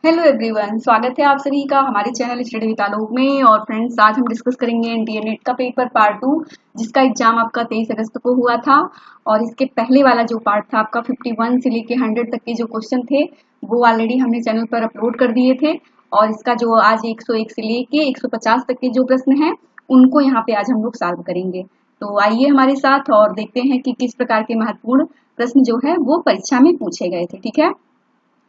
Hello everyone, स्वागत है आप सभी का हमारे चैनल स्टडी विद आलोक में। और फ्रेंड्स, आज हम डिस्कस करेंगे एनडीए नेट का पेपर पार्ट 2, जिसका एग्जाम आपका 23 अगस्त को हुआ था। और इसके पहले वाला जो पार्ट था आपका 51 से लेके 100 तक के जो क्वेश्चन थे वो ऑलरेडी हमने चैनल पर अपलोड कर दिए थे। और इसका जो आज 101 से लेके 150 तक के जो प्रश्न हैं उनको यहाँ पे आज हम लोग सॉल्व करेंगे। तो आइए हमारे साथ और देखते हैं कि किस प्रकार के महत्वपूर्ण प्रश्न जो है वो परीक्षा में पूछे गए थे। ठीक है,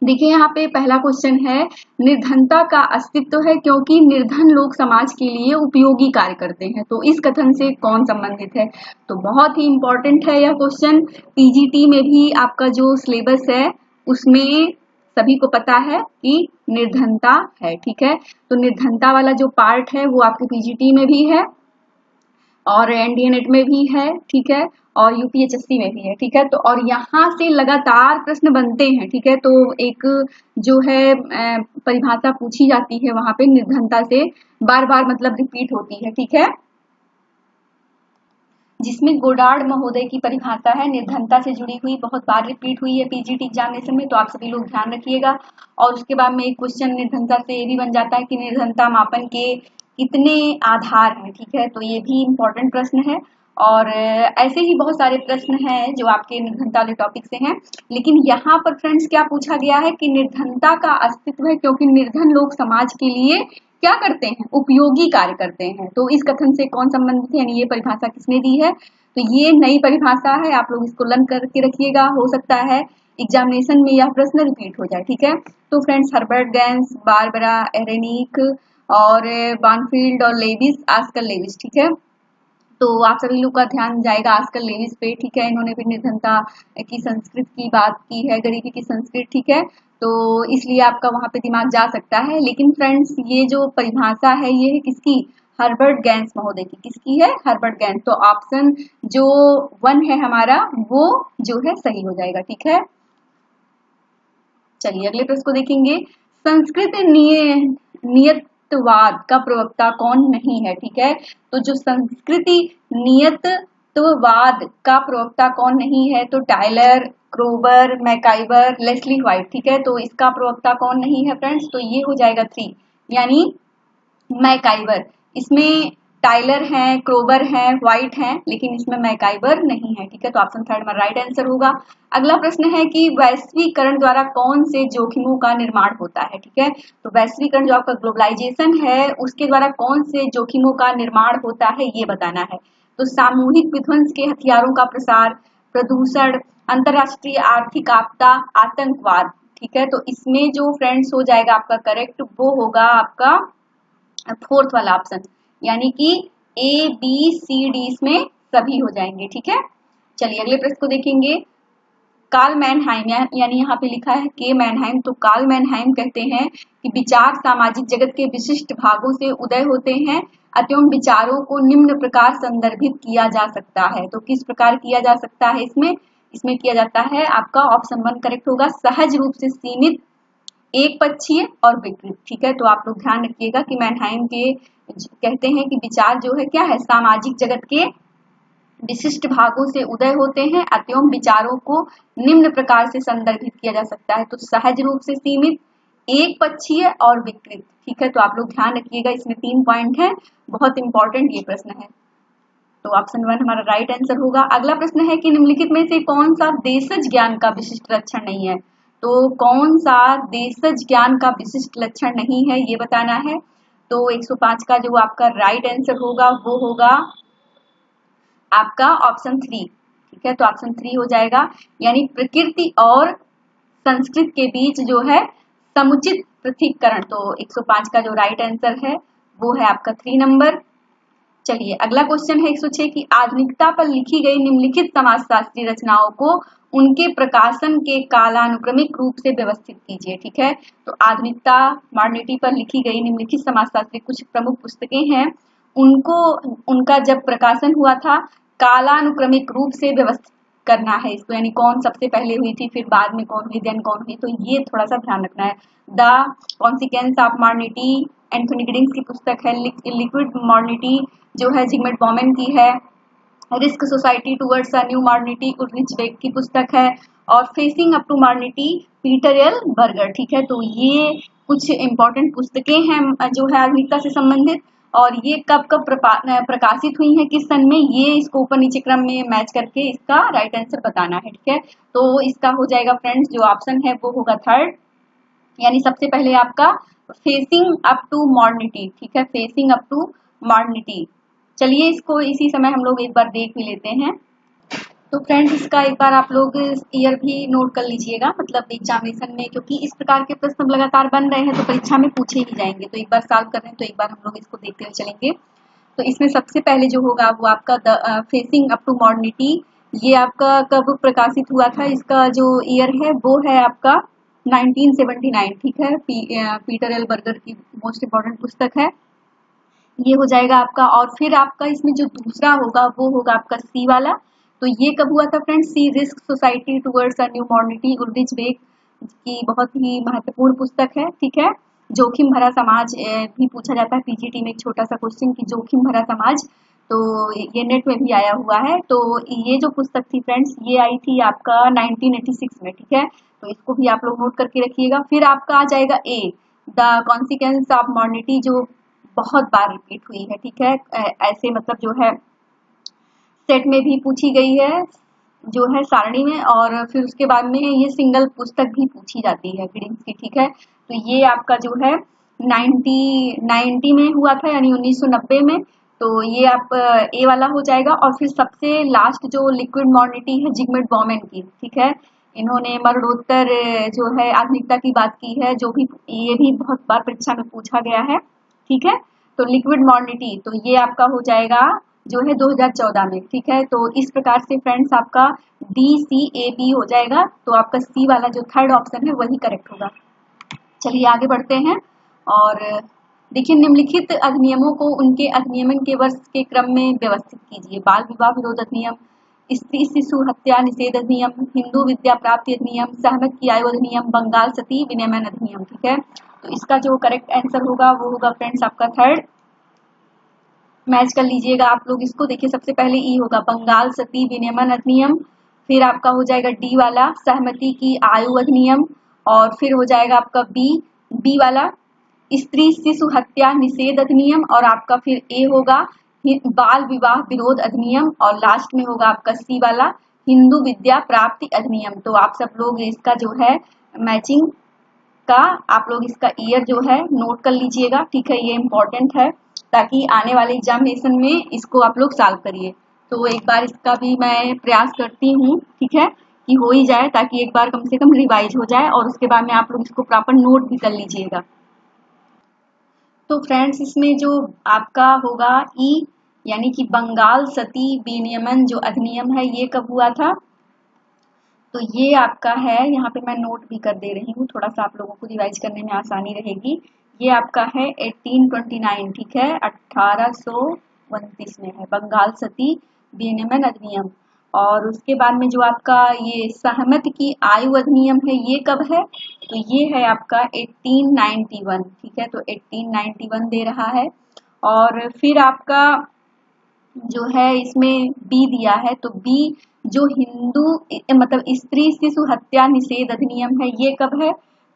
देखिए यहाँ पे पहला क्वेश्चन है, निर्धनता का अस्तित्व है क्योंकि निर्धन लोग समाज के लिए उपयोगी कार्य करते हैं। तो इस कथन से कौन संबंधित है? तो बहुत ही इंपॉर्टेंट है यह क्वेश्चन। पीजीटी में भी आपका जो सिलेबस है उसमें सभी को पता है कि निर्धनता है। ठीक है, तो निर्धनता वाला जो पार्ट है वो आपके पीजीटी में भी है और एनडीए नेट में भी है। ठीक है, और यूपीएचएससी में भी है। ठीक है, तो और यहाँ से लगातार प्रश्न बनते हैं। ठीक है, तो एक जो है परिभाषा पूछी जाती है वहां पे निर्धनता से, बार बार मतलब रिपीट होती है। ठीक है, जिसमें गोडार्ड महोदय की परिभाषा है निर्धनता से जुड़ी हुई, बहुत बार रिपीट हुई है पीजीटी एग्जामिनेशन में, तो आप सभी लोग ध्यान रखिएगा। और उसके बाद में एक क्वेश्चन निर्धनता से ये भी बन जाता है कि निर्धनता मापन के कितने आधार हैं। ठीक है, तो ये भी इम्पोर्टेंट प्रश्न है। और ऐसे ही बहुत सारे प्रश्न हैं जो आपके निर्धनता वाले टॉपिक से हैं। लेकिन यहाँ पर फ्रेंड्स क्या पूछा गया है कि निर्धनता का अस्तित्व है क्योंकि निर्धन लोग समाज के लिए क्या करते हैं? उपयोगी कार्य करते हैं। तो इस कथन से कौन संबंधित है, यानी ये परिभाषा किसने दी है? तो ये नई परिभाषा है, आप लोग इसको लर्न करके रखिएगा। हो सकता है एग्जामिनेशन में यह प्रश्न रिपीट हो जाए। ठीक है, तो फ्रेंड्स, हर्बर्ट गैंस, बारबरा एरेनिक और बानफील्ड और लेविस, आजकल लेविस। ठीक है, तो आप सभी लोग का ध्यान जाएगा आजकल लेविस पे। ठीक है, इन्होंने भी निर्धनता की संस्कृत की बात की है, गरीबी की संस्कृत। ठीक है, तो इसलिए आपका वहां पे दिमाग जा सकता है। लेकिन फ्रेंड्स, ये जो परिभाषा है ये है किसकी? हर्बर्ट गैंस महोदय की। किसकी है? Herbert gas. तो ऑप्शन जो 1 है हमारा वो जो है सही हो जाएगा। ठीक है, चलिए अगले प्रश्न को देखेंगे। संस्कृत नियतवाद का प्रवक्ता कौन नहीं है? ठीक है, तो जो संस्कृति नियतवाद का प्रवक्ता कौन नहीं है? तो Tylor, Kroeber, MacIver, Leslie White. ठीक है, तो इसका प्रवक्ता कौन नहीं है फ्रेंड्स? तो ये हो जाएगा 3, यानी मैकाइवर। इसमें टाइलर है, क्रोबर है, व्हाइट है, लेकिन इसमें मैकाइवर नहीं है। ठीक है, तो ऑप्शन 3 में राइट आंसर होगा। अगला प्रश्न है कि वैश्वीकरण द्वारा कौन से जोखिमों का निर्माण होता है? ठीक है, तो वैश्वीकरण जो आपका ग्लोबलाइजेशन है उसके द्वारा कौन से जोखिमों का निर्माण होता है ये बताना है। तो सामूहिक विध्वंस के हथियारों का प्रसार, प्रदूषण, अंतरराष्ट्रीय आर्थिक आपदा, आतंकवाद। ठीक है, तो इसमें जो फ्रेंड्स हो जाएगा आपका करेक्ट वो होगा आपका 4th वाला ऑप्शन, यानी कि ए बी सी डी इसमें सभी हो जाएंगे। ठीक है, चलिए अगले प्रश्न को देखेंगे। कार्ल मैनहाइम, यानी यहाँ पे लिखा है के मैनहाइम, तो कार्ल मैनहाइम कहते हैं कि विचार सामाजिक जगत के विशिष्ट भागों से उदय होते हैं, अतः विचारों को निम्न प्रकार संदर्भित किया जा सकता है। तो किस प्रकार किया जा सकता है? इसमें किया जाता है, आपका ऑप्शन 1 करेक्ट होगा, सहज रूप से सीमित, एक पक्षीय और विकृत। ठीक है, तो आप लोग ध्यान रखिएगा कि मैनहाइम के कहते हैं कि विचार जो है क्या है? सामाजिक जगत के विशिष्ट भागों से उदय होते हैं, अतः विचारों को निम्न प्रकार से संदर्भित किया जा सकता है। तो सहज रूप से सीमित, एक पक्षीय और विकृत। ठीक है, तो आप लोग ध्यान रखिएगा, इसमें 3 पॉइंट है, बहुत इंपॉर्टेंट ये प्रश्न है। तो ऑप्शन 1 हमारा राइट आंसर होगा। अगला प्रश्न है कि निम्नलिखित में से कौन सा देशज ज्ञान का विशिष्ट लक्षण नहीं है? तो कौन सा देशज ज्ञान का विशिष्ट लक्षण नहीं है ये बताना है। तो 105 का जो आपका राइट आंसर होगा वो होगा आपका ऑप्शन 3। ठीक है, तो ऑप्शन 3 हो जाएगा, यानी प्रकृति और संस्कृत के बीच जो है समुचित पृथक्करण। तो 105 का जो राइट आंसर है वो है आपका 3 नंबर। चलिए अगला क्वेश्चन है 106 की आधुनिकता पर लिखी गई निम्नलिखित समाजशास्त्री रचनाओं को उनके प्रकाशन के कालानुक्रमिक रूप से व्यवस्थित कीजिए। ठीक है, तो आधुनिकता मॉडर्निटी पर लिखी गई निम्नलिखित समाजशास्त्री कुछ प्रमुख पुस्तकें हैं, उनको उनका जब प्रकाशन हुआ था कालानुक्रमिक रूप से व्यवस्थित करना है इसको, यानी कौन सबसे पहले हुई थी, फिर बाद में कौन हुई, देन कौन हुई। तो ये थोड़ा सा ध्यान रखना है। The consequence of modernity Anthony Giddings की पुस्तक है। लिक्विड मॉडर्निटी जो है जिगमेंट बॉमेन की है। Risk society towards a new modernity Ulrich Beck की पुस्तक है। और facing up to modernity Peter L Berger. ठीक है, तो ये कुछ इम्पोर्टेंट पुस्तकें हैं जो है आधुनिकता से संबंधित, और ये कब कब प्रकाशित हुई हैं, किस सन में, ये इसको ऊपर नीचे क्रम में मैच करके इसका राइट आंसर बताना है। ठीक है, तो इसका हो जाएगा फ्रेंड्स, जो ऑप्शन है वो होगा थर्ड, यानी सबसे पहले आपका फेसिंग अप टू मॉडर्निटी। ठीक है, फेसिंग अप टू मॉडर्निटी। चलिए इसको इसी समय हम लोग एक बार देख भी लेते हैं। तो फ्रेंड्स इसका एक बार आप लोग ईयर भी नोट कर लीजिएगा, मतलब एग्जामिनेशन में, क्योंकि इस प्रकार के प्रश्न लगातार बन रहे हैं तो परीक्षा में पूछे ही जाएंगे, तो एक बार सॉल्व कर रहे हैं तो एक बार हम लोग इसको देखते हुए चलेंगे। तो इसमें सबसे पहले जो होगा वो आपका फेसिंग अप टू मॉडर्निटी, ये आपका कब प्रकाशित हुआ था, इसका जो ईयर है वो है आपका 1979। ठीक है, पीटर एल बर्गर की मोस्ट इम्पोर्टेंट पुस्तक है, ये हो जाएगा आपका। और फिर आपका इसमें जो दूसरा होगा वो होगा आपका सी वाला। तो ये कब हुआ था friends, see risk society towards a new modernity, Ulrich Beck की बहुत ही महत्वपूर्ण पुस्तक है। ठीक है, जोखिम भरा समाज भी पूछा जाता है पीजीटी में, एक छोटा सा क्वेश्चन कि जोखिम भरा समाज, तो ये नेट में भी आया हुआ है। तो ये जो पुस्तक थी फ्रेंड्स, ये आई थी आपका 1986 में। ठीक है, तो इसको भी आप लोग नोट करके रखिएगा। फिर आपका आ जाएगा ए, द कॉन्सिक्वेंस ऑफ मॉडर्निटी, जो बहुत बार रिपीट हुई है। ठीक है, ऐसे मतलब जो है सेट में भी पूछी गई है, जो है सारणी में, और फिर उसके बाद में ये सिंगल पुस्तक भी पूछी जाती है ग्रीन्स की। ठीक है, तो ये आपका जो है 90 में हुआ था, यानी 1990 में। तो ये आप ए वाला हो जाएगा। और फिर सबसे लास्ट जो लिक्विड मॉडर्निटी है जिगमेंट बॉमेन की। ठीक है, इन्होंने मरणोत्तर जो है आधुनिकता की बात की है, जो भी ये भी बहुत बार परीक्षा में पूछा गया है। ठीक है, तो लिक्विड मॉडर्निटी, तो ये आपका हो जाएगा जो है 2014 में। ठीक है, तो इस प्रकार से फ्रेंड्स आपका डी सी ए बी हो जाएगा, तो आपका सी वाला जो थर्ड ऑप्शन है वही करेक्ट होगा। चलिए आगे बढ़ते हैं, और देखिए निम्नलिखित अधिनियमों को उनके अधिनियमन के वर्ष के क्रम में व्यवस्थित कीजिए। बाल विवाह विरोध अधिनियम, स्त्री शिशु हत्या निषेध अधिनियम, हिंदू विद्या प्राप्ति अधिनियम, सहमत की आयु अधिनियम, बंगाल सती विनियमन अधिनियम। ठीक है, तो इसका जो करेक्ट आंसर होगा वो होगा फ्रेंड्स आपका थर्ड, मैच कर लीजिएगा आप लोग इसको। देखिए सबसे पहले ई होगा बंगाल सती विनियमन अधिनियम, फिर आपका हो जाएगा डी वाला सहमति की आयु अधिनियम, और फिर हो जाएगा आपका बी वाला स्त्री शिशु हत्या निषेध अधिनियम, और आपका फिर ए होगा बाल विवाह विरोध अधिनियम, और लास्ट में होगा आपका सी वाला हिंदू विद्या प्राप्ति अधिनियम। तो आप सब लोग इसका जो है मैचिंग का आप लोग इसका ईयर जो है नोट कर लीजिएगा। ठीक है, ये इम्पोर्टेंट है ताकि आने वाले एग्जामिनेशन में इसको आप लोग सॉल्व करिए। तो एक बार इसका भी मैं प्रयास करती हूँ, ठीक है, कि हो ही जाए, ताकि एक बार कम से कम रिवाइज हो जाए, और उसके बाद में आप लोग इसको प्रॉपर नोट भी कर लीजिएगा। तो फ्रेंड्स इसमें जो आपका होगा ई, यानी कि बंगाल सती विनियमन जो अधिनियम है ये कब हुआ था, तो ये आपका है, यहाँ पे मैं नोट भी कर दे रही हूँ, थोड़ा सा आप लोगों को रिवाइज करने में आसानी रहेगी। ये आपका है 1829। ठीक है, 1829 में है बंगाल सती विनियमन अधिनियम। और उसके बाद में जो आपका ये सहमत की आयु अधिनियम है ये कब है, तो ये है आपका 1891। ठीक है, तो 1891 दे रहा है। और फिर आपका जो है इसमें बी दिया है, तो बी जो हिंदू मतलब स्त्री शिशु हत्या निषेध अधिनियम है ये कब है,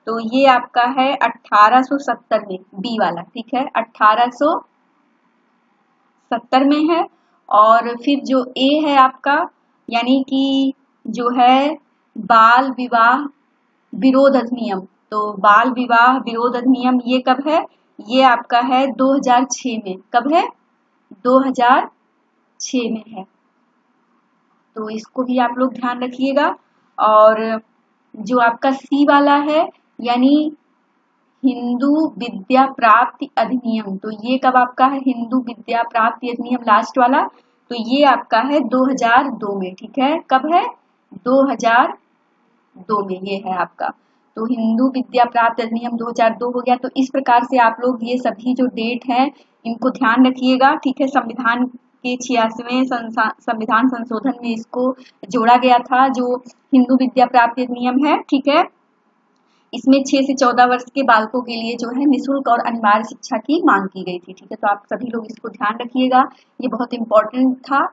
तो ये आपका है 1870 में, बी वाला। ठीक है, 1870 में है। और फिर जो ए है आपका, यानी कि जो है बाल विवाह विरोध अधिनियम, तो बाल विवाह विरोध अधिनियम ये कब है, ये आपका है 2006 में। कब है, 2006 में है, तो इसको भी आप लोग ध्यान रखिएगा। और जो आपका सी वाला है, यानी हिंदू विद्या प्राप्ति अधिनियम, तो ये कब आपका है, हिंदू विद्या प्राप्ति अधिनियम लास्ट वाला, तो ये आपका है 2002 में। ठीक है, कब है, 2002 में ये है आपका। तो हिंदू विद्या प्राप्ति अधिनियम 2002 हो गया। तो इस प्रकार से आप लोग ये सभी जो डेट हैं इनको ध्यान रखिएगा। ठीक है, संविधान के 86वें संविधान संशोधन में इसको जोड़ा गया था, जो हिंदू विद्या प्राप्ति अधिनियम है। ठीक है, इसमें 6 से 14 वर्ष के बालकों के लिए जो है निःशुल्क और अनिवार्य शिक्षा की मांग की गई थी। ठीक है, तो आप सभी लोग इसको ध्यान रखिएगा, ये बहुत इंपॉर्टेंट था,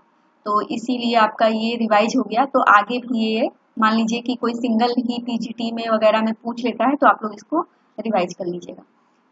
तो इसीलिए आपका ये रिवाइज हो गया। तो आगे भी ये मान लीजिए कि कोई सिंगल ही पीजीटी में वगैरह में पूछ लेता है, तो आप लोग इसको रिवाइज कर लीजिएगा।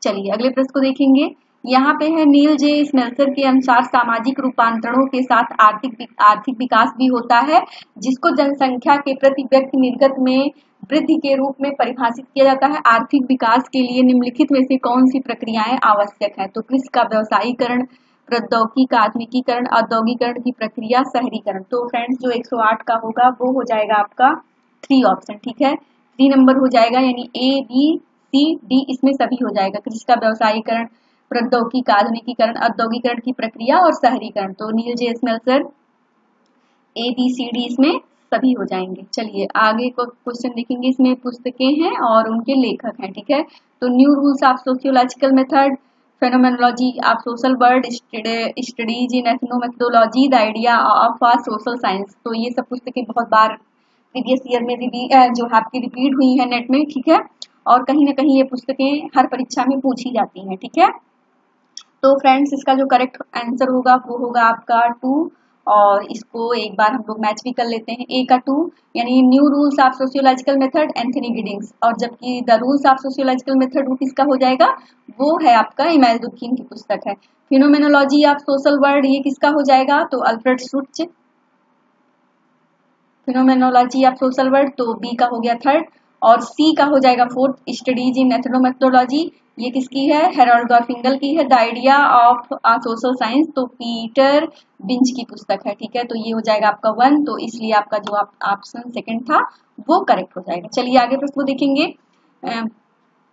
चलिए अगले प्रश्न को देखेंगे। यहाँ पे है नील जे स्मेल्सर के अनुसार सामाजिक रूपांतरणों के साथ आर्थिक विकास भी होता है, जिसको जनसंख्या के प्रति व्यक्ति निर्गत में वृद्धि के रूप में परिभाषित किया जाता है। आर्थिक विकास के लिए निम्नलिखित में से कौन सी प्रक्रियाएं आवश्यक है? तो कृषि का व्यवसायीकरण, प्रौद्योगिकी का आधुनिकीकरण, औद्योगिकरण की प्रक्रिया, शहरीकरण। तो फ्रेंड्स जो 108 का होगा वो हो जाएगा आपका 3 ऑप्शन, ठीक है, 3 नंबर हो जाएगा, यानी ए बी सी डी इसमें सभी हो जाएगा। कृषि का व्यवसायीकरण, प्रौद्योगिकी का आधुनिकीकरण, औद्योगिकरण की प्रक्रिया और शहरीकरण। तो नील जे स्मेल्सर ए बी सी डी इसमें सभी हो जाएंगे। चलिए आगे को क्वेश्चन देखेंगे। इसमें पुस्तकें हैं और उनके लेखक हैं, ठीक है। तो new rules of sociological method, phenomenology of social world, studies in ethnomethodology, the idea of social science. तो ये सब पुस्तकें बहुत बार प्रीवियस ईयर में जो आपकी रिपीट हुई है नेट में, ठीक है, और कहीं ना कहीं ये पुस्तकें हर परीक्षा में पूछी जाती हैं, ठीक है। तो फ्रेंड्स इसका जो करेक्ट आंसर होगा वो होगा आपका 2, और इसको एक बार हम लोग मैच भी कर लेते हैं। ए का 2 यानी new rules of sociological method Anthony Giddings, और जबकि the rules of sociological method वो किसका हो जाएगा? वो है आपका इमादुद्दीन की पुस्तक है। फिनोमेनोलॉजी ऑफ सोशल वर्ड ये किसका हो जाएगा? तो Alfred शुट्ज, phenomenology of social word, तो बी का हो गया 3rd, और सी का हो जाएगा 4th, स्टडीज इन एथनोमेथोडोलॉजी ये किसकी है? हेरोल्ड गार्फिंगल की है। The idea of social science तो पीटर बिंच की पुस्तक है, ठीक है। तो ये हो जाएगा आपका 1, तो इसलिए आपका जो ऑप्शन सेकंड था वो करेक्ट हो जाएगा। चलिए आगे प्रश्न को देखेंगे।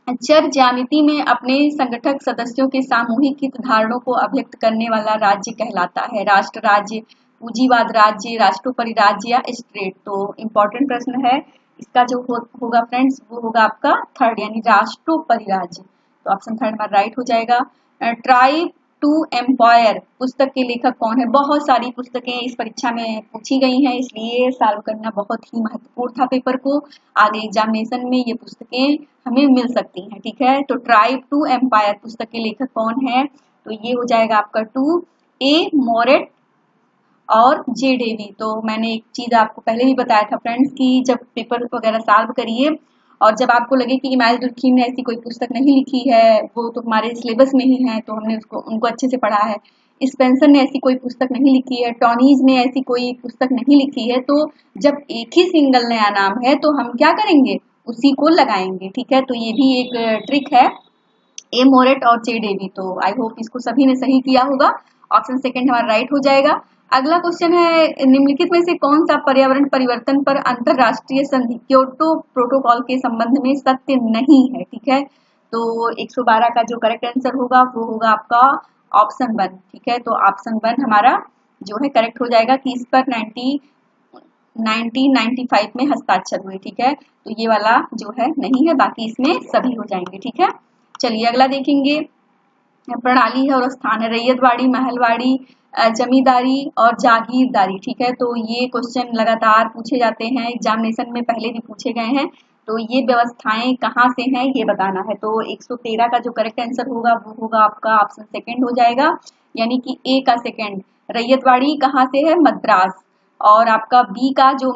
चर ज्यामिति में अपने संगठक सदस्यों के सामूहिक हित धारणों को अभिव्यक्त करने वाला राज्य कहलाता है। राष्ट्र राज्य, पूंजीवाद राज्य, राष्ट्रोपरि राज्य या स्टेट। तो इम्पोर्टेंट प्रश्न है, इसका जो होगा फ्रेंड्स वो होगा आपका 3rd यानी राष्ट्रोपरि राज्य। तो ऑप्शन 3rd हमारा राइट हो जाएगा। ट्राइब टू एम्पायर पुस्तक के लेखक कौन है? बहुत सारी पुस्तकें इस परीक्षा में पूछी गई हैं, इसलिए सॉल्व करना बहुत ही महत्वपूर्ण था पेपर को। आगे एग्जामिनेशन में ये पुस्तकें हमें मिल सकती हैं, ठीक है। तो ट्राइब टू एम्पायर पुस्तक के लेखक कौन है? तो ये हो जाएगा आपका 2, ए मोरेट और जे डेवी। तो मैंने एक चीज आपको पहले भी बताया था फ्रेंड्स कि जब पेपर वगैरह सॉल्व करिए और जब आपको लगे कि इमादुद्दीन ने ऐसी कोई पुस्तक नहीं लिखी है, वो तो हमारे सिलेबस में ही है, तो हमने उनको अच्छे से पढ़ा है, स्पेंसर ने ऐसी कोई पुस्तक नहीं लिखी है, टॉनीज ने ऐसी कोई पुस्तक नहीं लिखी है, तो जब एक ही सिंगल नया नाम है तो हम क्या करेंगे? उसी को लगाएंगे, ठीक है। तो ये भी एक ट्रिक है, ए मोरेट और जे डेवी। तो आई होप इसको सभी ने सही किया होगा। ऑप्शन सेकंड हमारा राइट हो जाएगा। अगला क्वेश्चन है, निम्नलिखित में से कौन सा पर्यावरण परिवर्तन पर अंतरराष्ट्रीय संधि क्योटो प्रोटोकॉल के संबंध में सत्य नहीं है, ठीक है। तो 112 का जो करेक्ट आंसर होगा वो होगा आपका ऑप्शन 1, ठीक है। तो ऑप्शन 1 हमारा जो है करेक्ट हो जाएगा कि इस पर 1995 में हस्ताक्षर हुए, ठीक है। तो ये वाला जो है नहीं है, बाकी इसमें सभी हो जाएंगे, ठीक है। चलिए अगला देखेंगे। प्रणाली है और स्थान है, रैयतवाड़ी, महलवाड़ी, जमींदारी और जागीरदारी, ठीक है। तो ये क्वेश्चन लगातार पूछे जाते हैं, एग्जामिनेशन में पहले भी पूछे गए हैं। तो ये व्यवस्थाएं कहाँ से हैं ये बताना है। तो 113 का जो करेक्ट आंसर होगा वो होगा आपका ऑप्शन सेकंड हो जाएगा, यानी कि ए का सेकंड। रैयतवाड़ी कहाँ से है? मद्रास। और आपका बी का जो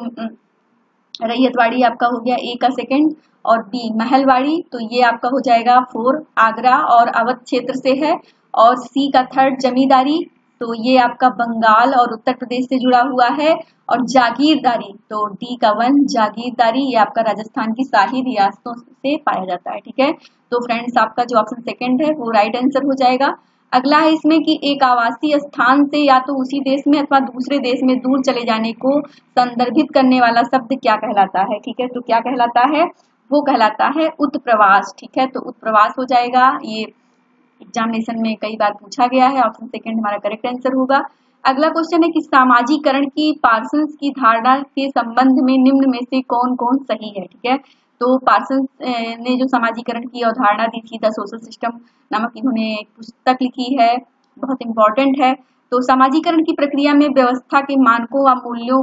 रैयतवाड़ी आपका हो गया ए का सेकंड, और बी महलवाड़ी तो ये आपका हो जाएगा 4 आगरा और अवध क्षेत्र से है, और सी का 3rd जमींदारी तो ये आपका बंगाल और उत्तर प्रदेश से जुड़ा हुआ है, और जागीरदारी तो डी का 1 जागीरदारी ये आपका राजस्थान की शाही रियासतों से पाया जाता है, ठीक है। तो फ्रेंड्स आपका जो ऑप्शन सेकंड है वो राइट आंसर हो जाएगा। अगला है इसमें कि एक आवासीय स्थान से या तो उसी देश में अथवा दूसरे देश में दूर चले जाने को संदर्भित करने वाला शब्द क्या कहलाता है, ठीक है। तो क्या कहलाता है? वो कहलाता है उत्प्रवास, ठीक है। तो उत्प्रवास हो जाएगा, ये एग्जामिनेशन में कई बार पूछा गया है। ऑप्शन सेकंड हमारा करेक्ट आंसर होगा। अगला क्वेश्चन है कि सामाजिकरण की पार्सन्स की धारणा के संबंध में निम्न में से कौन कौन सही है, ठीक है। तो पार्सन्स ने जो समाजीकरण की अवधारणा दी थी, द सोशल सिस्टम नामक इन्होंने एक पुस्तक लिखी है, बहुत इंपॉर्टेंट है। तो समाजीकरण की प्रक्रिया में व्यवस्था के मानकों व मूल्यों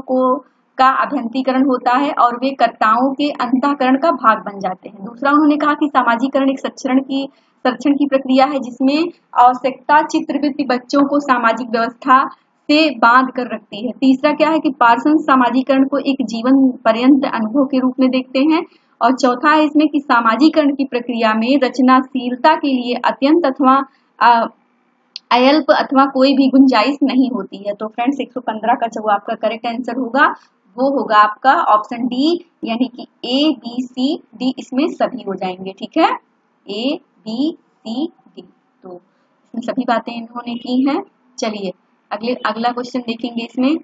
का अभ्यंतीकरण होता है और वे कर्ताओं के अंतःकरण का भाग बन जाते हैं। दूसरा उन्होंने कहा कि समाजीकरण एक संरक्षण की प्रक्रिया है जिसमें आवश्यकता चित्रवृत्ति बच्चों को सामाजिक व्यवस्था से बांध कर रखती है। तीसरा क्या है कि पार्सन सामाजीकरण को एक जीवन पर्यंत अनुभव के रूप में देखते हैं, और चौथा है इसमें कि सामाजिकरण की प्रक्रिया में रचनाशीलता के लिए अत्यंत अथवा अल्प अथवा कोई भी गुंजाइश नहीं होती है। तो फ्रेंड्स 115 का जो आपका करेक्ट आंसर होगा वो होगा आपका ऑप्शन डी, यानी कि ए बी सी डी इसमें सभी हो जाएंगे। ठीक है, ए बी सी डी, तो इसमें सभी बातें इन्होंने की हैं। चलिए अगला क्वेश्चन देखेंगे। इसमें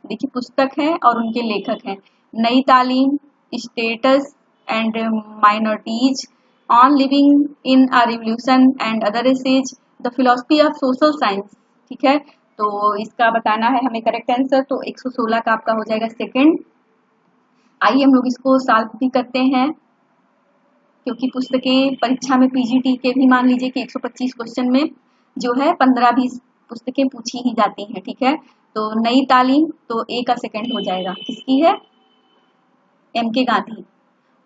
देखिए पुस्तक है और उनके लेखक हैं, Nai Talim, status and minorities, on living in a revolution and other essays, the philosophy of social science. ठीक है, तो इसका बताना है हमें करेक्ट आंसर। तो 116 का आपका हो जाएगा सेकंड। आइए हम लोग इसको सॉल्व भी करते हैं, क्योंकि पुस्तकें परीक्षा में पीजीटी के भी मान लीजिए कि 125 क्वेश्चन में जो है 15-20 पुस्तकें पूछी ही जाती हैं। ठीक है, तो नई तालीम, तो ए का सेकंड हो जाएगा, किसकी है, एम के गांधी।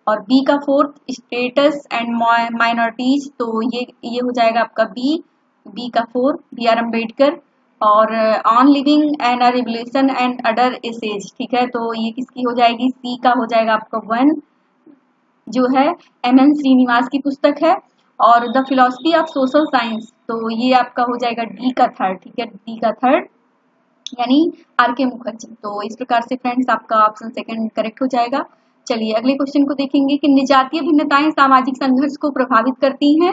और बी का फोर्थ स्टेटस एंड माइनॉरिटीज, तो ये हो जाएगा आपका बी का फोर्थ बी आर अम्बेडकर। और on living and a revolution and other essays, ठीक है, तो ये किसकी हो जाएगी, सी का हो जाएगा आपका 1, जो है एम श्रीनिवास की पुस्तक है। और the philosophy of social science, तो ये आपका हो जाएगा डी का थर्ड। ठीक है, डी का थर्ड यानी आर के मुखर्जी। तो इस प्रकार से फ्रेंड्स आपका ऑप्शन सेकंड करेक्ट हो जाएगा। चलिए अगले क्वेश्चन को देखेंगे कि निजातीय भिन्नताएं सामाजिक संघर्ष को प्रभावित करती हैं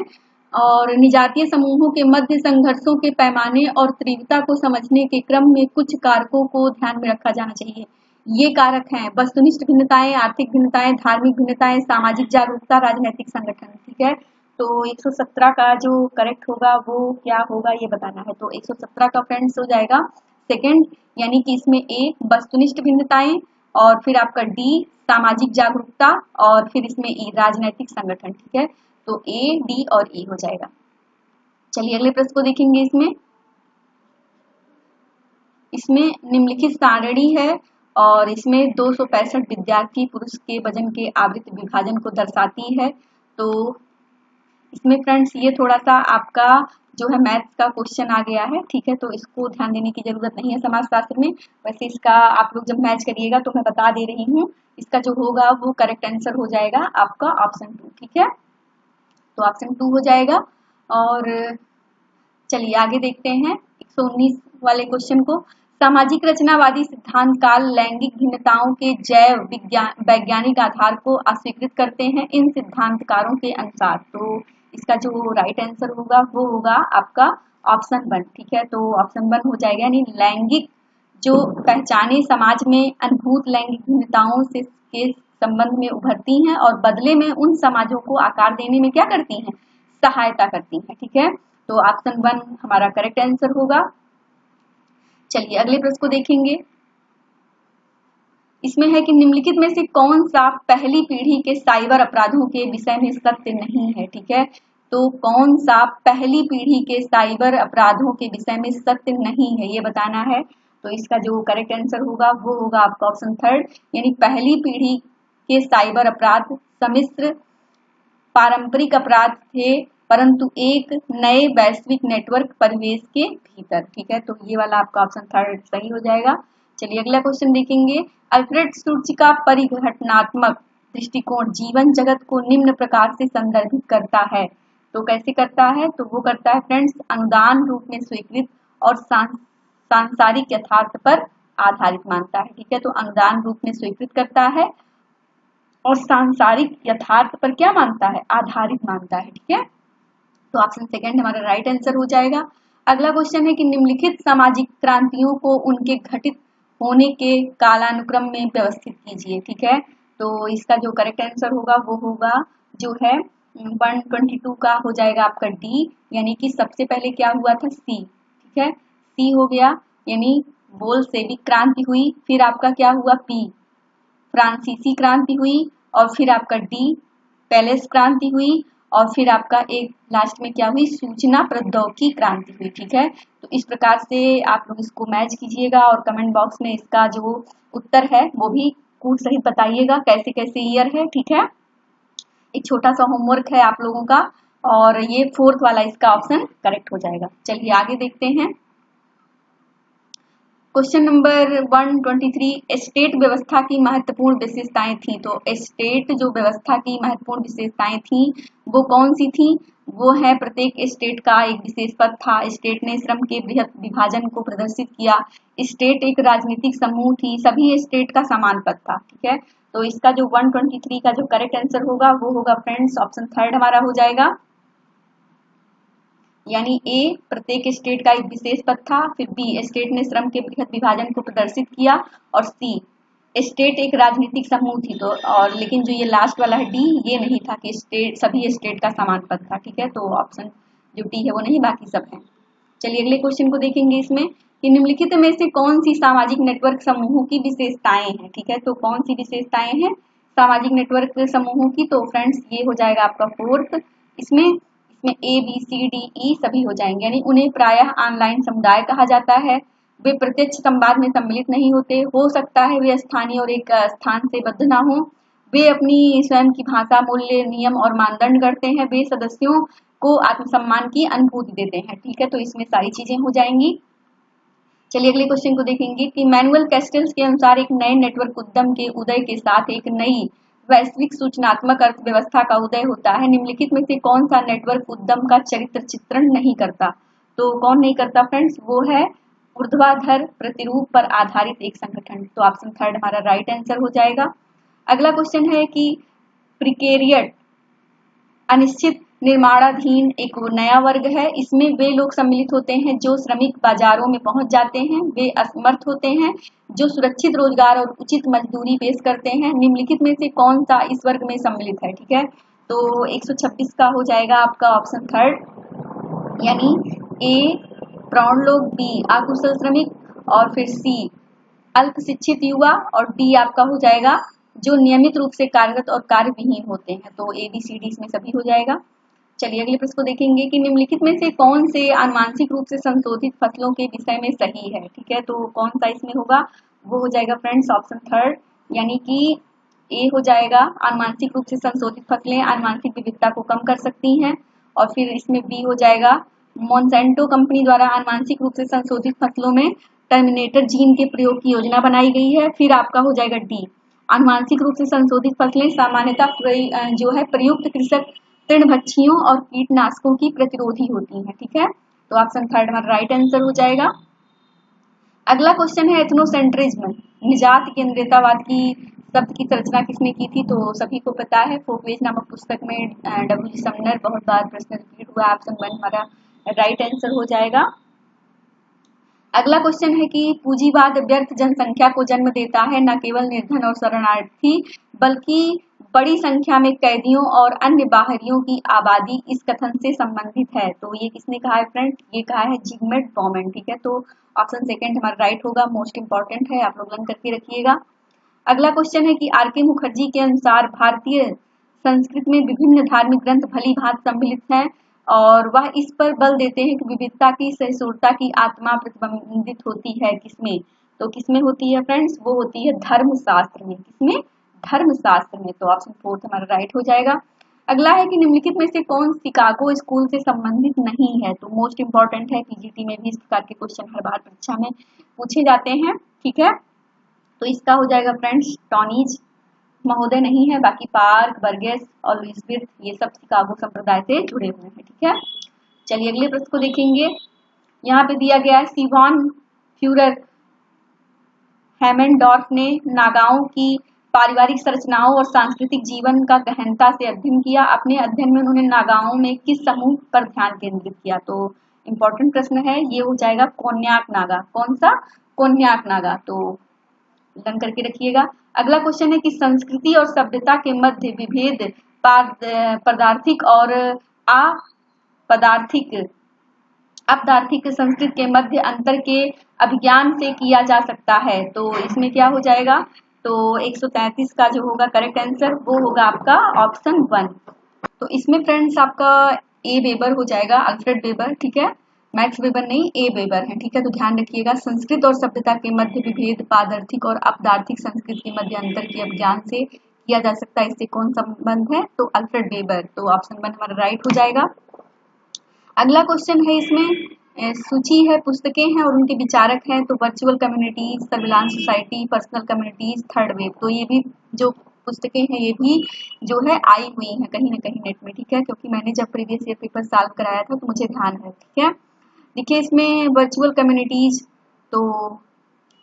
और निजातीय समूहों के मध्य संघर्षों के पैमाने और तीव्रता को समझने के क्रम में कुछ कारकों को ध्यान में रखा जाना चाहिए। ये कारक हैं वस्तुनिष्ठ भिन्नताएं, आर्थिक भिन्नताएं, धार्मिक भिन्नताएं, सामाजिक जागरूकता, राजनीतिक संगठन। ठीक है, तो 117 का जो करेक्ट होगा वो क्या होगा ये बताना है। तो 117 का फ्रेंड्स हो जाएगा सेकंड, यानी कि इसमें ए वस्तुनिष्ठ भिन्नताएं और फिर आपका डी सामाजिक जागरूकता और फिर इसमें ई राजनीतिक संगठन। ठीक है, तो ए डी और ई हो जाएगा। चलिए अगले प्रश्न को देखेंगे। इसमें निम्नलिखित सारणी है और इसमें 265 विद्यार्थी पुरुष के वजन के आवृत्ति विभाजन को दर्शाती है। तो इसमें फ्रेंड्स ये थोड़ा सा आपका जो है मैथ्स का क्वेश्चन आ गया है। ठीक है, तो इसको ध्यान देने की जरूरत नहीं है समाजशास्त्र में। वैसे इसका आप लोग जब मैच करिएगा तो मैं बता दे रही हूँ, इसका जो होगा वो करेक्ट आंसर हो जाएगा आपका ऑप्शन 2। ठीक है, तो ऑप्शन 2 हो जाएगा। और चलिए आगे देखते हैं 119 वाले क्वेश्चन को। सामाजिक रचनावादी सिद्धांत काल लैंगिक भिन्नताओं के जैव वैज्ञानिक आधार को अस्वीकृत करते हैं इन सिद्धांतकारों के अनुसार। तो इसका जो राइट आंसर होगा वो होगा आपका ऑप्शन 1। ठीक है, तो ऑप्शन 1 हो जाएगा, यानी लैंगिक जो पहचाने समाज में अनुभूत लैंगिक भिन्नताओं से के संबंध में उभरती हैं और बदले में उन समाजों को आकार देने में क्या करती हैं, सहायता करती हैं। ठीक है, तो ऑप्शन 1 हमारा करेक्ट आंसर होगा। चलिए अगले प्रश्न को देखेंगे। इसमें है कि निम्नलिखित में से कौन सा पहली पीढ़ी के साइबर अपराधों के विषय में सत्य नहीं है। ठीक है, तो कौन सा पहली पीढ़ी के साइबर अपराधों के विषय में सत्य नहीं है ये बताना है। तो इसका जो करेक्ट आंसर होगा वो होगा आपका ऑप्शन 3, यानी पहली पीढ़ी के साइबर अपराध सम्मिश्र पारंपरिक अपराध थे परंतु एक नए वैश्विक नेटवर्क परिवेश के भीतर। ठीक है, तो ये वाला आपका ऑप्शन 3 सही हो जाएगा। चलिए अगला क्वेश्चन देखेंगे। अल्फ्रेड शुर्च का परिघटनात्मक दृष्टिकोण जीवन जगत को निम्न प्रकार से संदर्भित करता है। तो कैसे करता है, तो वो करता है फ्रेंड्स अनुदान रूप में स्वीकृत और सांसारिक यथार्थ पर आधारित मानता है। ठीक है, तो अनुदान रूप में स्वीकृत करता है और सांसारिक यथार्थ पर क्या मानता है, आधारित मानता है। ठीक है, तो ऑप्शन सेकंड हमारा राइट आंसर हो जाएगा। अगला क्वेश्चन है कि निम्नलिखित सामाजिक क्रांतियों को उनके घटित होने के कालानुक्रम में व्यवस्थित कीजिए। ठीक है, तो इसका जो करेक्ट आंसर होगा वो होगा जो है 122 का हो जाएगा आपका डी, यानी कि सबसे पहले क्या हुआ था सी। ठीक है, सी हो गया, यानी बोल्शेविक क्रांति हुई, फिर आपका क्या हुआ पी फ्रांसीसी क्रांति हुई और फिर आपका डी पैलेस क्रांति हुई और फिर आपका एक लास्ट में क्या हुई सूचना प्रौद्योगिकी क्रांति हुई। ठीक है, तो इस प्रकार से आप लोग इसको मैच कीजिएगा और कमेंट बॉक्स में इसका जो उत्तर है वो भी कूट सहित बताइएगा कैसे कैसे ईयर है। ठीक है, एक छोटा सा होमवर्क है आप लोगों का और ये 4th वाला इसका ऑप्शन करेक्ट हो जाएगा। चलिए आगे देखते हैं। क्वेश्चन नंबर 123, स्टेट व्यवस्था की महत्वपूर्ण विशेषताएं थी। तो स्टेट जो व्यवस्था की महत्वपूर्ण विशेषताएं थी वो कौन सी थी? वो है प्रत्येक स्टेट का एक विशेष पद था, स्टेट ने श्रम के बृहत विभाजन को प्रदर्शित किया, स्टेट एक राजनीतिक समूह थी, सभी स्टेट का समान पद था। ठीक है, तो इसका जो 123 का जो करेक्ट आंसर होगा वो होगा फ्रेंड्स ऑप्शन थर्ड हमारा हो जाएगा, यानी ए प्रत्येक स्टेट का एक विशेष पद था, फिर बी स्टेट ने श्रम के बृहत विभाजन को प्रदर्शित किया, और सी स्टेट एक राजनीतिक समूह थी। तो और लेकिन जो ये लास्ट वाला है डी, ये नहीं था कि स्टेट सभी स्टेट का समान पद था। ठीक है, तो ऑप्शन जो डी है वो नहीं, बाकी सब है। चलिए अगले क्वेश्चन को देखेंगे इसमें कि निम्नलिखित में से कौन सी सामाजिक नेटवर्क समूहों की विशेषताएं हैं। ठीक है, तो कौन सी विशेषताएं हैं सामाजिक नेटवर्क समूहों की? तो फ्रेंड्स ये हो जाएगा आपका फोर्थ। इसमें A B C D E सभी हो जाएंगे, यानी उन्हें प्रायः ऑनलाइन समुदाय कहा जाता है, वे प्रत्यक्ष संवाद में सम्मिलित नहीं होते, हो सकता है वे स्थानीय और एक स्थान से बद्ध ना हो, वे अपनी स्वयं की भाषा, मूल्य, नियम और मानदंड गढ़ते हैं, वे सदस्यों को आत्मसम्मान की अनुभूति देते हैं। ठीक है, तो इसमें सारी चीजें हो जाएंगी। चलिए अगले क्वेश्चन को देखेंगे कि मैनुअल कैस्टल्स के अनुसार एक नए नेटवर्क उद्यम के उदय के साथ एक नई वैश्विक सूचनात्मक अर्थव्यवस्था का उदय होता है। निम्नलिखित में से कौन सा नेटवर्क उद्यम का चरित्र चित्रण नहीं करता? तो कौन नहीं करता फ्रेंड्स? वो है ऊर्ध्वाधर प्रतिरूप पर आधारित एक संगठन। तो ऑप्शन थर्ड हमारा राइट आंसर हो जाएगा। अगला क्वेश्चन है कि प्रिकेरियट अनिश्चित निर्माणाधीन एक नया वर्ग है, इसमें वे लोग सम्मिलित होते हैं जो श्रमिक बाजारों में पहुंच जाते हैं, वे असमर्थ होते हैं जो सुरक्षित रोजगार और उचित मजदूरी पेश करते हैं। निम्नलिखित में से कौन सा इस वर्ग में सम्मिलित है? ठीक है, तो 126 का हो जाएगा आपका ऑप्शन थर्ड, यानी ए प्रौढ़ लोग, बी अकुशल श्रमिक, और फिर सी अल्प शिक्षित युवा, और डी आपका हो जाएगा जो नियमित रूप से कार्यरत और कार्यविहीन होते हैं। तो ए बी सी डी इसमें सभी हो जाएगा। चलिए अगले प्रश्न को देखेंगे कि निम्नलिखित में से कौन से आनुवांशिक रूप से संशोधित फसलों के विषय में सही है। ठीक है, तो कौन सा इसमें होगा? वो हो जाएगा फ्रेंड्स ऑप्शन थर्ड, यानी कि ए हो जाएगा आनुवांशिक रूप से संशोधित फसलें आनुवांशिक विविधता को कम कर सकती हैं, और फिर इसमें बी हो जाएगा मोनसेंटो कंपनी द्वारा आनुवांशिक रूप से संशोधित फसलों में टर्मिनेटर जीन के प्रयोग की योजना बनाई गई है। फिर आपका हो जाएगा डी आनुवांशिक रूप से संशोधित फसलें सामान्यतः जो है प्रयुक्त कृषक तृणभक्षियों और कीटनाशकों की प्रतिरोधी होती हैं। ठीक है, तो ऑप्शन थर्ड हमारा राइट आंसर हो जाएगा। अगला क्वेश्चन है एथनोसेंट्रिज्म, निजात केंद्रितावाद की शब्द की रचना किसने की थी? तो सभी को पता है, फोकलेज नामक पुस्तक में डब्ल्यू समनर, बहुत बार प्रश्न रिपीट हुआ। ऑप्शन वन हमारा राइट आंसर हो जाएगा। अगला क्वेश्चन है कि पूंजीवाद व्यर्थ जनसंख्या को जन्म देता है, न केवल निर्धन और शरणार्थी बल्कि बड़ी संख्या में कैदियों और अन्य बाहरियों की आबादी इस कथन से संबंधित है। तो ये किसने कहा है फ्रेंड? ये कहा है जिगमेंट बॉमेन। ठीक है, तो ऑप्शन सेकंड हमारा राइट होगा, मोस्ट इंपॉर्टेंट है, आप लोग लर्न करके रखिएगा। अगला क्वेश्चन है कि आर के मुखर्जी के अनुसार भारतीय संस्कृति में विभिन्न धार्मिक ग्रंथ भली भांति सम्मिलित हैं, और वह इस पर बल देते हैं कि विविधता की सहिष्णुता की आत्मा प्रतिबिंबित होती है किसमें? तो किसमें होती है फ्रेंड्स? वो होती है धर्मशास्त्र में। किसमें? धर्मशास्त्र में। तो ऑप्शन फोर्थ हमारा राइट हो जाएगा। अगला है कि निम्नलिखित में से कौन शिकागो स्कूल से संबंधित नहीं है? तो मोस्ट इंपॉर्टेंट है, पीजीटी में भी इस प्रकार के क्वेश्चन हर बार परीक्षा में पूछे जाते हैं। ठीक है, तो इसका हो जाएगा फ्रेंड्स टॉनीज महोदय नहीं है, बाकी पार्क, बर्गेस और लुइसविर्थ ये सब शिकागो संप्रदाय से जुड़े हुए हैं। ठीक है, चलिए अगले प्रश्न को देखेंगे। यहाँ पे दिया गया है सिवॉन फ्यूरर हैमेंडॉर्फ ने नागाओं की पारिवारिक संरचनाओं और सांस्कृतिक जीवन का गहनता से अध्ययन किया। अपने अध्ययन में उन्होंने नागाओं में किस समूह पर ध्यान केंद्रित किया? तो इम्पोर्टेंट प्रश्न है, ये हो जाएगा कोन्याक नागा। कौन सा? कोन्याक नागा। तो लर्न करके रखिएगा। अगला क्वेश्चन है कि संस्कृति और सभ्यता के मध्य विभेद पदार्थिक और अपदार्थिक संस्कृति के मध्य अंतर के अभिज्ञान से किया जा सकता है। तो इसमें क्या हो जाएगा? तो 133 का जो होगा करेक्ट आंसर वो होगा आपका ऑप्शन वन। तो इसमें फ्रेंड्स आपका ए वेबर हो जाएगा, अल्फ्रेड वेबर। ठीक है, मैक्स वेबर नहीं, ए वेबर है। ठीक है, तो ध्यान रखिएगा, संस्कृत और सभ्यता के मध्य विभेद पादार्थिक और अपदार्थिक संस्कृति के मध्य अंतर के अभिज्ञान से किया जा सकता है। इससे कौन संबंध है? तो अल्फ्रेड वेबर। तो ऑप्शन वन हमारा राइट हो जाएगा। अगला क्वेश्चन है इसमें सूची है, पुस्तकें हैं और उनके विचारक हैं, तो virtual communities, surveillance society, personal communities, third wave. तो ये भी जो पुस्तकें हैं ये भी जो है आई हुई हैं कहीं ना कहीं नेट में, ठीक है, क्योंकि मैंने जब प्रीवियस ईयर पेपर सॉल्व कराया था तो मुझे ध्यान है, ठीक है। देखिए इसमें वर्चुअल कम्युनिटीज, तो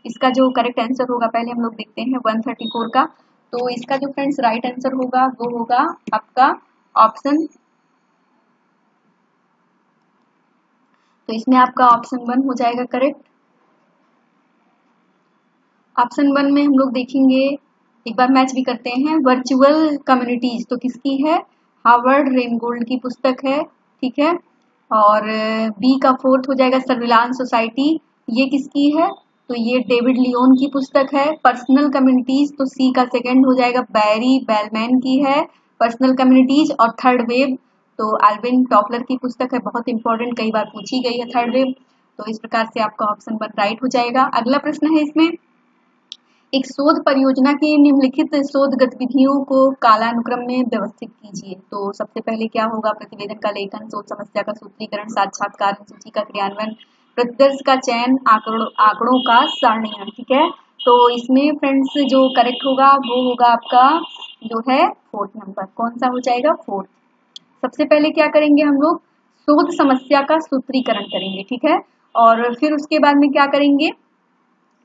इसका जो करेक्ट आंसर होगा पहले हम लोग देखते हैं 134 का। तो इसका जो फ्रेंड्स राइट आंसर होगा वो होगा आपका ऑप्शन, तो इसमें आपका ऑप्शन 1 हो जाएगा करेक्ट। ऑप्शन 1 में हम लोग देखेंगे, एक बार मैच भी करते हैं। वर्चुअल कम्युनिटीज तो किसकी है, हार्वर्ड रेनगोल्ड की पुस्तक है, ठीक है। और बी का फोर्थ हो जाएगा सर्विलांस सोसाइटी, ये किसकी है, तो ये डेविड लियोन की पुस्तक है। पर्सनल कम्युनिटीज तो सी का सेकंड हो जाएगा, बैरी बेलमैन की है पर्सनल कम्युनिटीज। और थर्ड वेव तो एल्विन टॉपलर की पुस्तक है, बहुत इंपॉर्टेंट, कई बार पूछी गई है थर्ड वेव। तो इस प्रकार से आपका ऑप्शन 1 राइट हो जाएगा। अगला प्रश्न है इसमें, एक शोध परियोजना की निम्नलिखित शोध गतिविधियों को कालानुक्रम में व्यवस्थित कीजिए। तो सबसे पहले क्या होगा, प्रतिवेदन का लेखन, शोध समस्या का सूत्रीकरण, साक्षात्कार, सूची का क्रियान्वयन, प्रतिदर्श का चयन, आंकड़ों का सारणीकरण, ठीक है। तो इसमें फ्रेंड्स जो करेक्ट होगा वो होगा आपका जो है फोर्थ नंबर, कौन सा हो जाएगा, फोर्थ। सबसे पहले क्या करेंगे हम लोग, शोध समस्या का सूत्रीकरण करेंगे, ठीक है। और फिर उसके बाद में क्या करेंगे,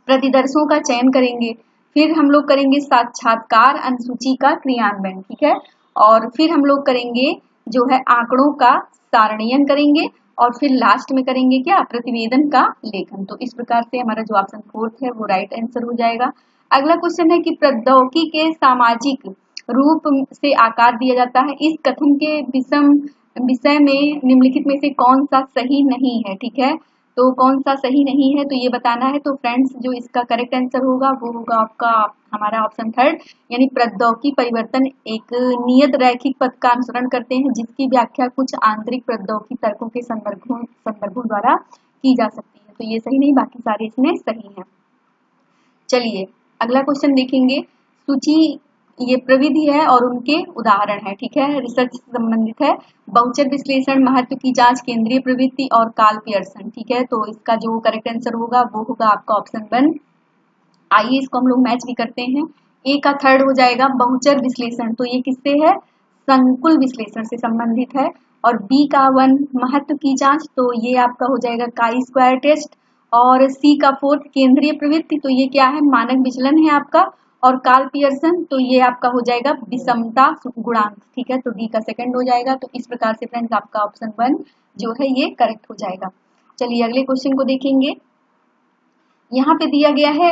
प्रतिदर्शों का चयन करेंगे, फिर हम लोग करेंगे साक्षात्कार, अनुसूची का क्रियान्वयन, ठीक है। और फिर हम लोग करेंगे जो है आंकड़ों का सारणीयन करेंगे, और फिर लास्ट में करेंगे क्या, प्रतिवेदन का लेखन। तो इस प्रकार से हमारा जो ऑप्शन फोर्थ है वो राइट आंसर हो जाएगा। अगला क्वेश्चन है कि प्रौद्योगिकी के सामाजिक रूप से आकार दिया जाता है, इस कथन के विषय में निम्नलिखित में से कौन सा सही नहीं है, ठीक है। तो कौन सा सही नहीं है तो ये बताना है। तो फ्रेंड्स जो इसका करेक्ट आंसर होगा वो होगा आपका हमारा ऑप्शन थर्ड, यानी प्रौद्योगिकी परिवर्तन एक नियत रैखिक पथ का अनुसरण करते हैं जिसकी व्याख्या कुछ आंतरिक प्रौद्योगिकी तर्कों के संदर्भों द्वारा की जा सकती है। तो ये सही नहीं, बाकी सारे इसमें सही हैं। चलिए अगला क्वेश्चन देखेंगे, सूची ये प्रविधि है और उनके उदाहरण है, ठीक है, रिसर्च से संबंधित है। बहुचर विश्लेषण, महत्व की जांच, केंद्रीय प्रवृत्ति और काल पियर्सन, ठीक है। तो इसका जो करेक्ट आंसर होगा वो होगा आपका ऑप्शन 1। आइए इसको हम लोग मैच भी करते हैं। ए का थर्ड हो जाएगा बहुचर विश्लेषण, तो ये किससे है, संकुल विश्लेषण से संबंधित है। और बी का 1 महत्व की जांच, तो ये आपका हो जाएगा काई स्क्वायर टेस्ट। और सी का फोर्थ केंद्रीय प्रवृत्ति, तो ये क्या है, मानक विचलन है आपका। और कार्ल पियर्सन, तो ये आपका हो जाएगा विषमता गुणांक, ठीक है। तो डी का सेकंड हो जाएगा। तो इस प्रकार से फ्रेंड्स आपका ऑप्शन 1 जो है ये करेक्ट हो जाएगा। चलिए अगले क्वेश्चन को देखेंगे। यहाँ पे दिया गया है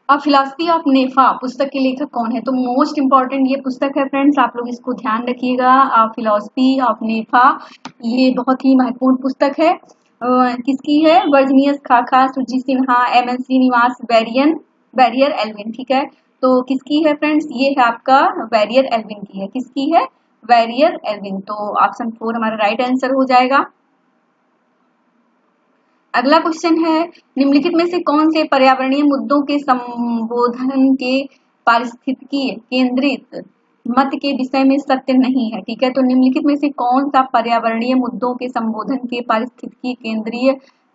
अ फिलॉसफी ऑफ नेफा पुस्तक के लेखक कौन है। तो मोस्ट इंपॉर्टेंट ये पुस्तक है फ्रेंड्स, आप लोग इसको ध्यान रखिएगा। फिलॉसफी ऑफ नेफा ये बहुत ही महत्वपूर्ण पुस्तक है। किसकी है, वर्जीनियस खाखा, सुरजीत सिन्हा, एम.एन. श्रीनिवास, बैरियर एल्विन, ठीक है। तो किसकी है फ्रेंड्स, ये है आपका बैरियर एल्विन की है, किसकी है, बैरियर एल्विन। तो ऑप्शन 4 हमारा राइट आंसर हो जाएगा। अगला क्वेश्चन है, निम्नलिखित में से कौन से पर्यावरणीय मुद्दों के संबोधन के पारिस्थितिकी केंद्रित मत के विषय में सत्य नहीं है, ठीक है। तो निम्नलिखित में से कौन सा पर्यावरणीय मुद्दों के संबोधन के पारिस्थितिकी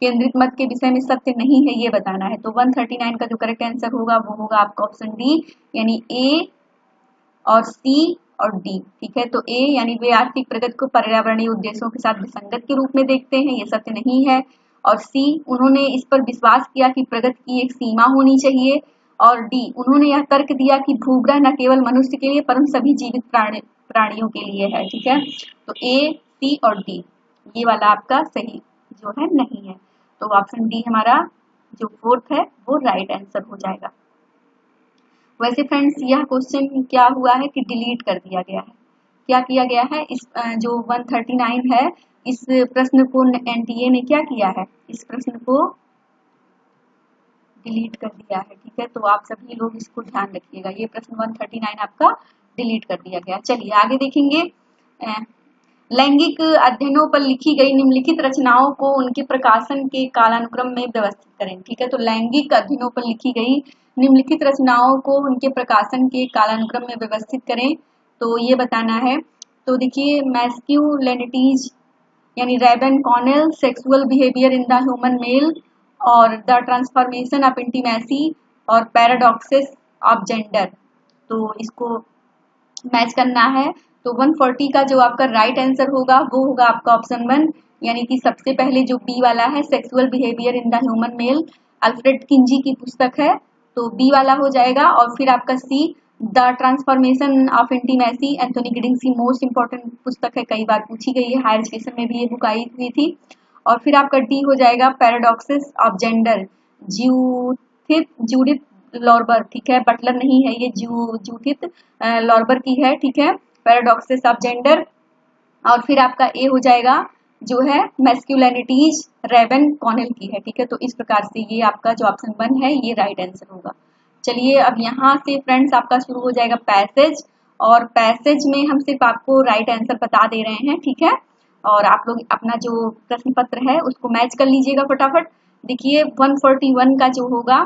केंद्रित मत के विषय में सत्य नहीं है, ये बताना है। तो 139 का जो करेक्ट आंसर होगा वो होगा आपका ऑप्शन डी, यानी ए और सी और डी, ठीक है। तो ए यानी वे आर्थिक प्रगति को पर्यावरणीय उद्देश्यों के साथ विसंगत के रूप में देखते हैं, ये सत्य नहीं है। और सी उन्होंने इस पर विश्वास किया कि प्रगति की एक सीमा होनी चाहिए। और डी उन्होंने यह तर्क दिया कि भूग्रह न केवल मनुष्य के लिए परंतु सभी जीवित प्राणियों के लिए है, ठीक है। तो ए सी और डी ये वाला आपका सही जो है नहीं है। तो ऑप्शन डी हमारा जो फोर्थ है वो राइट आंसर हो जाएगा। वैसे फ्रेंड्स यह क्वेश्चन क्या हुआ है कि डिलीट कर दिया गया है, क्या किया गया है, इस जो 139 है इस प्रश्न को एनटीए ने क्या किया है, इस प्रश्न को डिलीट कर दिया है, ठीक है। तो आप सभी लोग इसको ध्यान रखिएगा, ये प्रश्न 139 आपका डिलीट कर दिया गया। चलिए आगे देखेंगे, लैंगिक अध्ययनों पर लिखी गई निम्नलिखित रचनाओं को उनके प्रकाशन के कालानुक्रम में व्यवस्थित करें, ठीक है। तो लैंगिक अध्ययनों पर लिखी गई निम्नलिखित रचनाओं को उनके प्रकाशन के कालानुक्रम में व्यवस्थित करें, तो ये बताना है। तो देखिए मैस्क्यूलिनिटीज यानी Raewyn Connell, sexual behaviour in the human male और द ट्रांसफॉर्मेशन ऑफ इंटीमेसी और पैराडॉक्सिस ऑफ जेंडर। तो इसको मैच करना है। तो 140 का जो आपका राइट आंसर होगा वो होगा आपका ऑप्शन 1, यानी कि सबसे पहले जो बी वाला है sexual behaviour in the human male, Alfred Kinsey की पुस्तक है, तो बी वाला हो जाएगा। और फिर आपका see the transformation of intimacy, Anthony Giddings की मोस्ट इंपॉर्टेंट पुस्तक है, कई बार पूछी गई है, हायर एजुकेशन में भी ये बुक आई हुई थी। और फिर आपका डी हो जाएगा पैराडॉक्सिस ऑफ जेंडर, जूडिथ लॉर्बर, ठीक है, बटलर नहीं है ये, जूडिथ लॉर्बर की है, ठीक है, पैराडॉक्सिस ऑफ जेंडर। और फिर आपका ए हो जाएगा जो है मैस्कुलिनिटीज रेबन कॉनेल की है, ठीक है। तो इस प्रकार से ये आपका जो ऑप्शन 1 है ये राइट आंसर होगा। चलिए अब यहाँ से फ्रेंड्स आपका शुरू हो जाएगा पैसेज, और पैसेज में हम सिर्फ आपको राइट आंसर बता दे रहे हैं, ठीक है। और आप लोग अपना जो प्रश्न पत्र है उसको मैच कर लीजिएगा फटाफट। देखिए 141 का जो होगा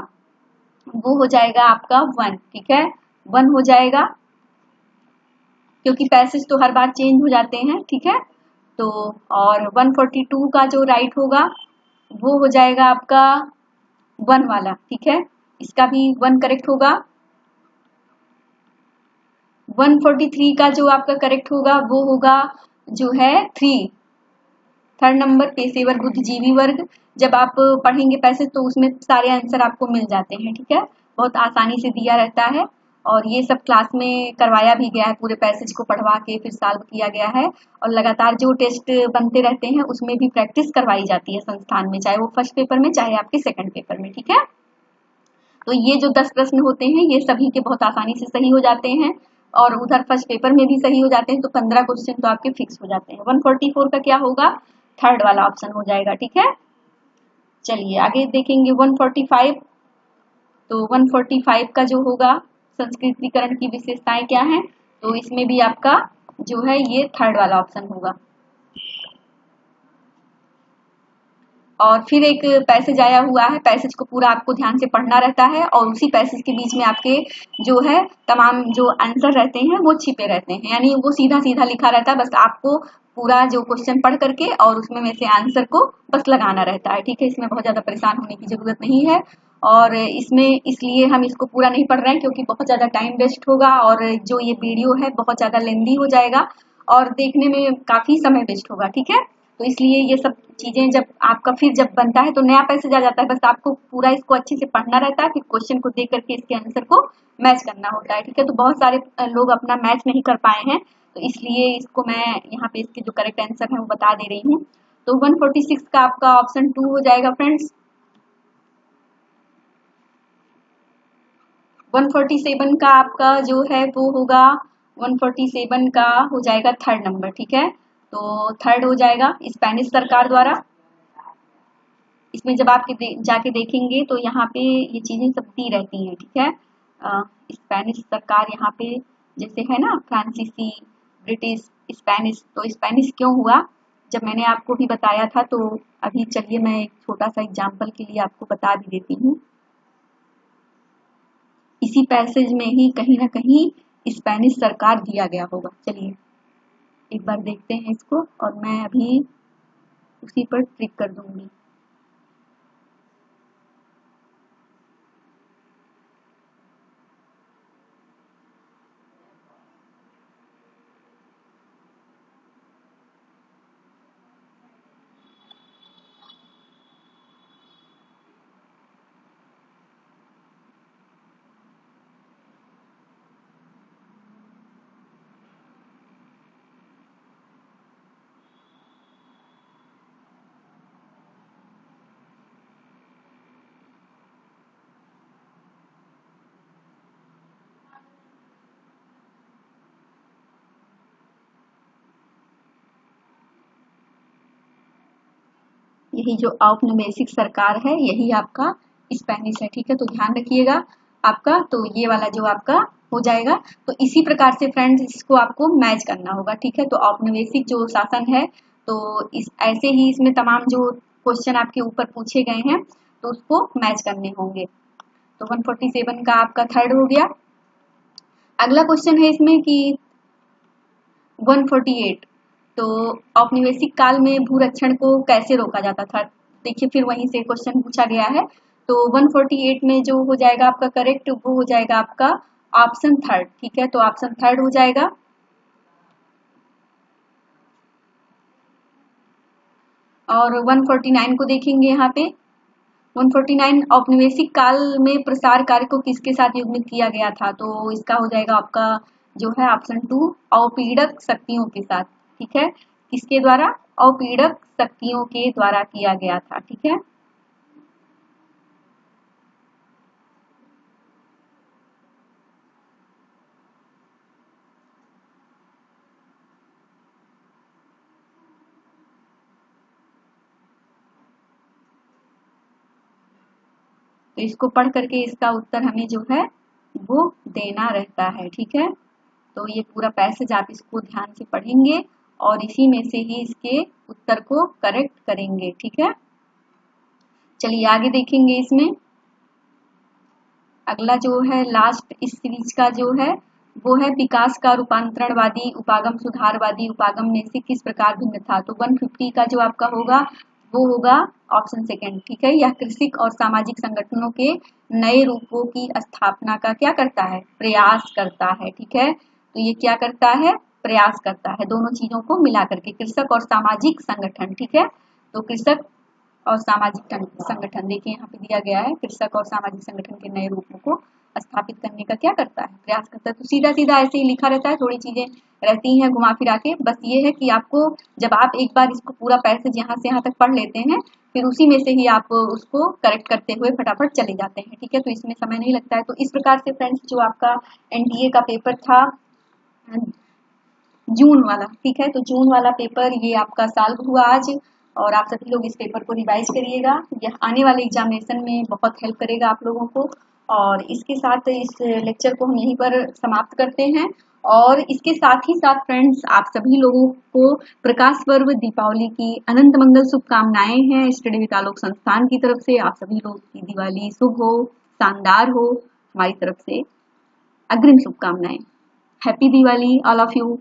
वो हो जाएगा आपका 1, ठीक है, 1 हो जाएगा, क्योंकि पैसेज तो हर बार चेंज हो जाते हैं, ठीक है। तो और 142 का जो राइट होगा वो हो जाएगा आपका 1 वाला, ठीक है, इसका भी 1 करेक्ट होगा। 143 का जो आपका करेक्ट होगा वो होगा जो है 3, थर्ड नंबर पेशेवर बुद्धिजीवी वर्ग। जब आप पढ़ेंगे पैसेज तो उसमें सारे आंसर आपको मिल जाते हैं, ठीक है, बहुत आसानी से दिया रहता है। और ये सब क्लास में करवाया भी गया है, पूरे पैसेज को पढ़वा के फिर सॉल्व किया गया है। और लगातार जो टेस्ट बनते रहते हैं उसमें भी प्रैक्टिस करवाई जाती है संस्थान में, चाहे वो फर्स्ट पेपर में चाहे आपके सेकंड पेपर में, ठीक है। तो ये जो 10 प्रश्न होते हैं ये सभी के बहुत आसानी से सही हो जाते हैं, और उधर फर्स्ट पेपर में भी सही हो जाते हैं, तो 15 क्वेश्चन तो आपके फिक्स हो जाते हैं। 144 का क्या होगा, थर्ड वाला ऑप्शन हो जाएगा, ठीक है। चलिए आगे देखेंगे 145। तो 145 का जो होगा संस्कृतिकरण की विशेषताएं क्या हैं, तो इसमें भी आपका जो है ये थर्ड वाला ऑप्शन होगा। और फिर एक पैसेज आया हुआ है, पैसेज को पूरा आपको ध्यान से पढ़ना रहता है, और उसी पैसेज के बीच में आपके जो है तमाम जो आंसर रहते हैं वो छिपे रहते हैं, यानी वो सीधा सीधा लिखा रहता है, बस आपको पूरा जो क्वेश्चन पढ़ करके और उसमें में से आंसर को बस लगाना रहता है, ठीक है। इसमें बहुत ज्यादा परेशान होने की जरूरत नहीं है, और इसमें इसलिए हम इसको पूरा नहीं पढ़ रहे हैं क्योंकि बहुत ज्यादा टाइम वेस्ट होगा, और जो ये वीडियो है बहुत ज्यादा लेंदी हो जाएगा और देखने में काफी समय वेस्ट होगा, ठीक है। तो इसलिए ये सब चीजें जब आपका फिर जब बनता है तो नया पैसेज आ जाता है, बस आपको पूरा इसको अच्छे से पढ़ना रहता है, फिर क्वेश्चन को देख करके इसके आंसर को मैच करना होता है, ठीक है। तो बहुत सारे लोग अपना मैच नहीं कर पाए हैं, तो इसलिए इसको मैं यहाँ पे इसके जो करेक्ट आंसर है वो बता दे रही हूँ। तो 146 का आपका ऑप्शन 2 हो जाएगा फ्रेंड्स। 147 का आपका जो है वो होगा, 147 का हो जाएगा थर्ड नंबर, ठीक है। तो थर्ड हो जाएगा स्पेनिश सरकार द्वारा। इसमें जब आप जाके देखेंगे तो यहाँ पे ये चीजें सब दी रहती हैं, ठीक है। स्पेनिश सरकार यहाँ पे जैसे है ना, फ्रांसीसी, ब्रिटिश, स्पेनिश, तो स्पेनिश क्यों हुआ जब मैंने आपको भी बताया था, तो अभी चलिए मैं एक छोटा सा एग्जाम्पल के लिए आपको बता भी देती हूँ। इसी पैसेज में ही कहीं ना कहीं स्पेनिश सरकार दिया गया होगा। चलिए एक बार देखते हैं इसको, और मैं अभी उसी पर क्लिक कर दूंगी। यही जो औपनिवेशिक सरकार है यही आपका स्पेनिश है, ठीक है। तो ध्यान रखिएगा आपका, तो ये वाला जो आपका हो जाएगा। तो इसी प्रकार से फ्रेंड्स इसको आपको मैच करना होगा, ठीक है। तो औपनिवेशिक जो शासन है, तो इस ऐसे ही इसमें तमाम जो क्वेश्चन आपके ऊपर पूछे गए हैं तो उसको मैच करने होंगे। तो 147 का आपका थर्ड हो गया। अगला क्वेश्चन है इसमें कि 148। तो औपनिवेशिक काल में भूरक्षण को कैसे रोका जाता था? देखिए फिर वहीं से क्वेश्चन पूछा गया है। तो 148 में जो हो जाएगा आपका करेक्ट, वो हो जाएगा आपका ऑप्शन थर्ड। ठीक है, तो ऑप्शन थर्ड हो जाएगा। और 149 को देखेंगे यहाँ पे। 149 औपनिवेशिक काल में प्रसार कार्य को किसके साथ युग्मित किया गया था? तो इसका हो जाएगा आपका जो है ऑप्शन टू, औपीड़क शक्तियों के साथ। ठीक है, किसके द्वारा? औपीड़क शक्तियों के द्वारा किया गया था। ठीक है, तो इसको पढ़ करके इसका उत्तर हमें जो है वो देना रहता है। ठीक है, तो ये पूरा पैसेज आप इसको ध्यान से पढ़ेंगे और इसी में से ही इसके उत्तर को करेक्ट करेंगे। ठीक है, चलिए आगे देखेंगे। इसमें अगला जो है लास्ट इस सीरीज का जो है वो है विकास का रूपांतरणवादी उपागम सुधारवादी उपागम में से किस प्रकार भिन्न था? तो 150 का जो आपका होगा वो होगा ऑप्शन सेकंड। ठीक है, यह कृषि और सामाजिक संगठनों के नए रूपों की स्थापना का क्या करता है? प्रयास करता है। ठीक है, तो ये क्या करता है? प्रयास करता है, दोनों चीजों को मिला करके, कृषक और सामाजिक संगठन। ठीक है, तो कृषक और सामाजिक संगठन, देखिए यहाँ पे दिया गया है, कृषक और सामाजिक संगठन के नए रूपों को स्थापित करने का क्या करता है? प्रयास करता है। तो सीधा सीधा ऐसे ही लिखा रहता है, थोड़ी चीजें रहती हैं घुमा फिरा के। बस ये है कि आपको जब आप एक बार इसको पूरा पैसेज यहाँ से यहाँ तक पढ़ लेते हैं, फिर उसी में से ही आप उसको करेक्ट करते हुए फटाफट चले जाते हैं। ठीक है, तो इसमें समय नहीं लगता है। तो इस प्रकार से फ्रेंड्स जो आपका एनडीए का पेपर था जून वाला, ठीक है, तो जून वाला पेपर ये आपका सॉल्व हुआ आज। और आप सभी लोग इस पेपर को रिवाइज करिएगा, यह आने वाले एग्जामिनेशन में बहुत हेल्प करेगा आप लोगों को। और इसके साथ इस लेक्चर को हम यहीं पर समाप्त करते हैं। और इसके साथ ही साथ फ्रेंड्स आप सभी लोगों को प्रकाश पर्व दीपावली की अनंत मंगल शुभकामनाएं हैं स्टडी विद आलोक संस्थान की तरफ से। आप सभी लोग की दिवाली शुभ हो, शानदार हो, हमारी तरफ से अग्रिम शुभकामनाएं। Happy Diwali all of you.